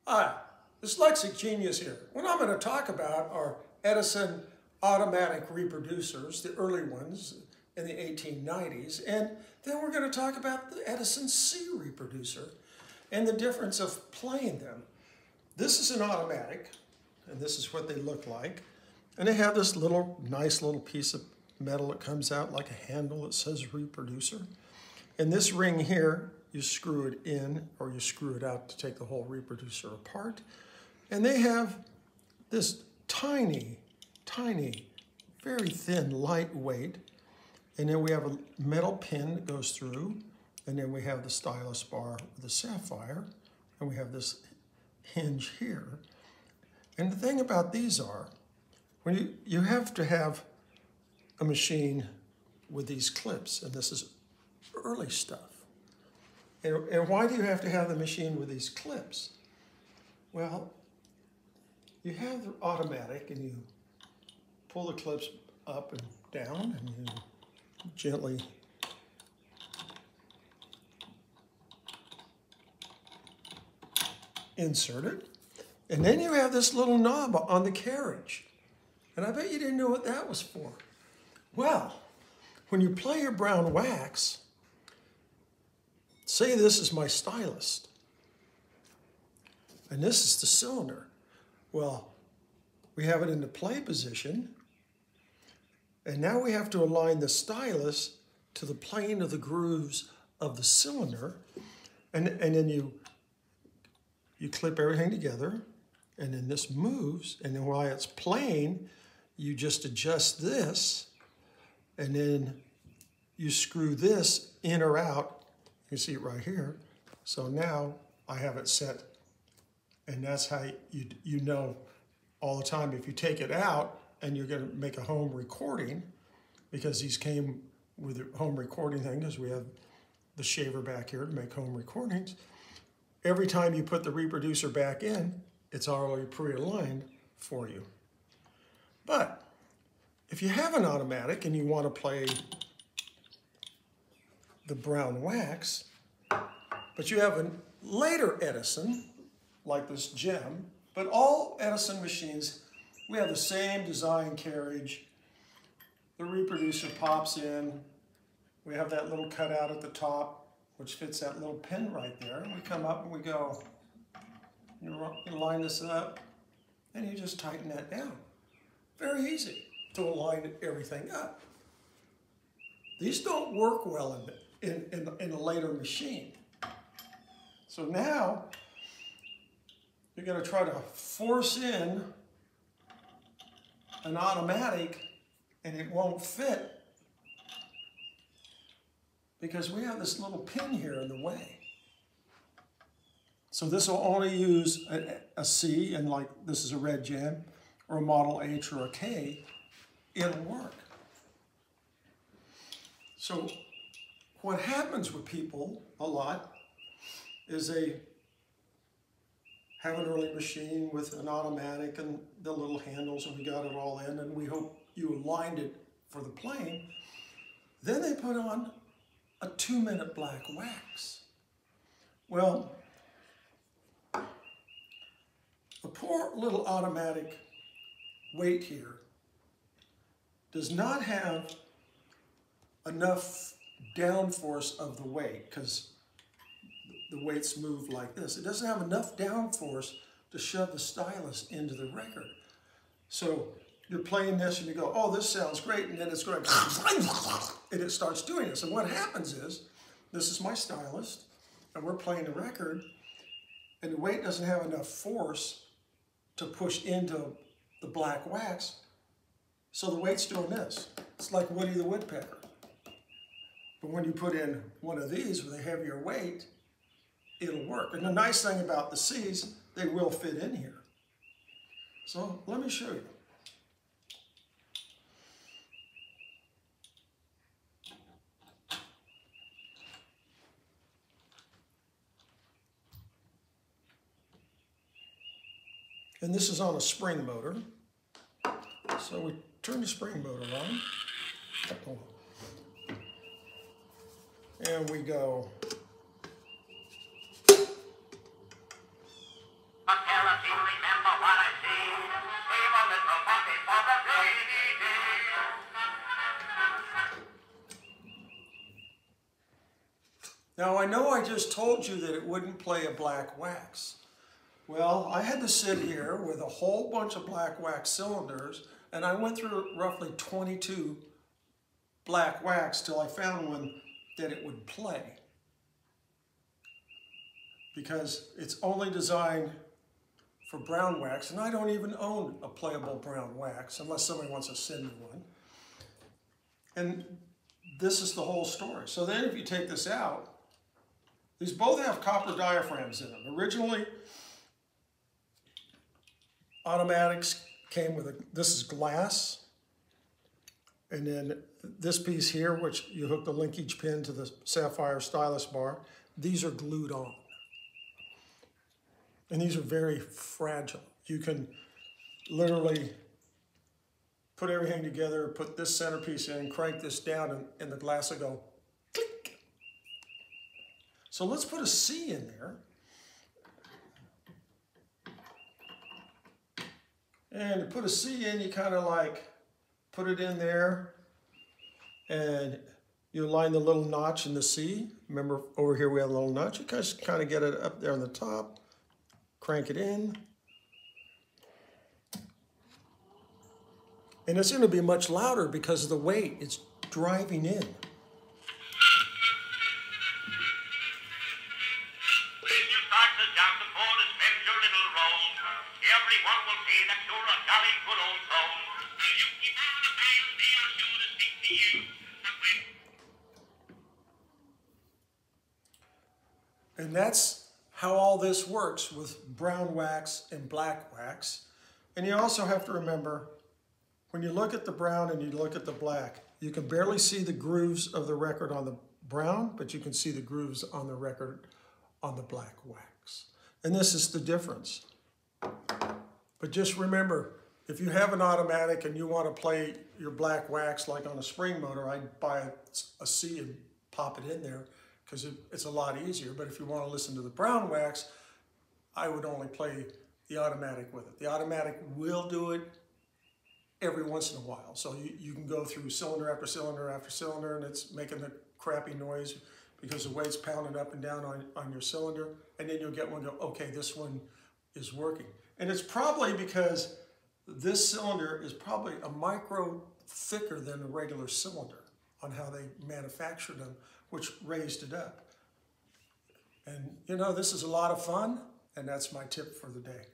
Hi, Dyslexic Genius here. What I'm going to talk about are Edison automatic reproducers, the early ones in the 1890s, and then we're going to talk about the Edison C reproducer and the difference of playing them. This is an automatic, and this is what they look like. And they have this nice little piece of metal that comes out like a handle that says reproducer. And this ring here, you screw it in or you screw it out to take the whole reproducer apart. And they have this tiny, very thin, lightweight. And then we have a metal pin that goes through. And then we have the stylus bar with the sapphire. And we have this hinge here. And the thing about these are, when you have to have a machine with these clips, and this is early stuff. And why do you have to have the machine with these clips? Well, you have the automatic and you pull the clips up and down and you gently insert it. And then you have this little knob on the carriage. And I bet you didn't know what that was for. Well, when you play your brown wax, say this is my stylus, and this is the cylinder. Well, we have it in the play position, and now we have to align the stylus to the plane of the grooves of the cylinder, and then you clip everything together, and then this moves, and then while it's playing, you just adjust this, and then you screw this in or out. You see it right here. So now I have it set, and that's how you know all the time if you take it out and you're going to make a home recording, because these came with a home recording thing, because we have the shaver back here to make home recordings. Every time you put the reproducer back in, it's already pre-aligned for you. But if you have an automatic and you want to play the brown wax, but you have a later Edison, like this gem, but all Edison machines, we have the same design carriage. The reproducer pops in. We have that little cutout at the top, which fits that little pin right there. And we come up and we go, you line this up, and you just tighten that down. Very easy to align everything up. These don't work well in a later machine. So now you're going to try to force in an automatic, and it won't fit because we have this little pin here in the way. So this will only use a C, and like this is a red gem, or a model H or a K, it'll work. So what happens with people a lot is they have an early machine with an automatic and the little handles, and we got it all in, and we hope you aligned it for the playing. Then they put on a 2-minute black wax. Well, the poor little automatic weight here does not have enough downforce of the weight, because the weights move like this. It doesn't have enough downforce to shove the stylus into the record. So you're playing this and you go, oh, this sounds great, and then it's going, and it starts doing this. And what happens is, this is my stylus, and we're playing the record, and the weight doesn't have enough force to push into the black wax, so the weight's doing this. It's like Woody the Woodpecker. But when you put in one of these with a heavier weight, it'll work. And the nice thing about the C's, they will fit in here. So let me show you. And this is on a spring motor. So we turn the spring motor on. And we go. you remember what I see. Save a little money for the rainy day. Now I know I just told you that it wouldn't play a black wax. Well, I had to sit here with a whole bunch of black wax cylinders, and I went through roughly 22 black wax till I found one that it would play. Because it's only designed for brown wax, and I don't even own a playable brown wax unless somebody wants to send me one. And this is the whole story. So then if you take this out, these both have copper diaphragms in them. Originally, automatics came with this is glass, and then this piece here, which you hook the linkage pin to the sapphire stylus bar, these are glued on. And these are very fragile. You can literally put everything together, put this centerpiece in, crank this down, and the glass will go click. So let's put a C in there. And to put a C in, you kind of like put it in there, and you line the little notch in the C. Remember over here we have a little notch. You just kind of get it up there on the top, crank it in. And it's going to be much louder because of the weight it's driving in. Everyone will see that you're a jolly good old soul. You keep on the time, they are sure to stick to you. And that's how all this works with brown wax and black wax. And you also have to remember, when you look at the brown and you look at the black, you can barely see the grooves of the record on the brown, but you can see the grooves on the record on the black wax. And this is the difference. But just remember, if you have an automatic and you want to play your black wax like on a spring motor, I'd buy a C and pop it in there because it's a lot easier. But if you want to listen to the brown wax, I would only play the automatic with it. The automatic will do it every once in a while. So you can go through cylinder after cylinder after cylinder, and it's making the crappy noise because the weight's pounding up and down on your cylinder. And then you'll get one go, okay, this one is working. And it's probably because this cylinder is probably a micro thicker than a regular cylinder on how they manufactured them, which raised it up. And you know, this is a lot of fun, and that's my tip for the day.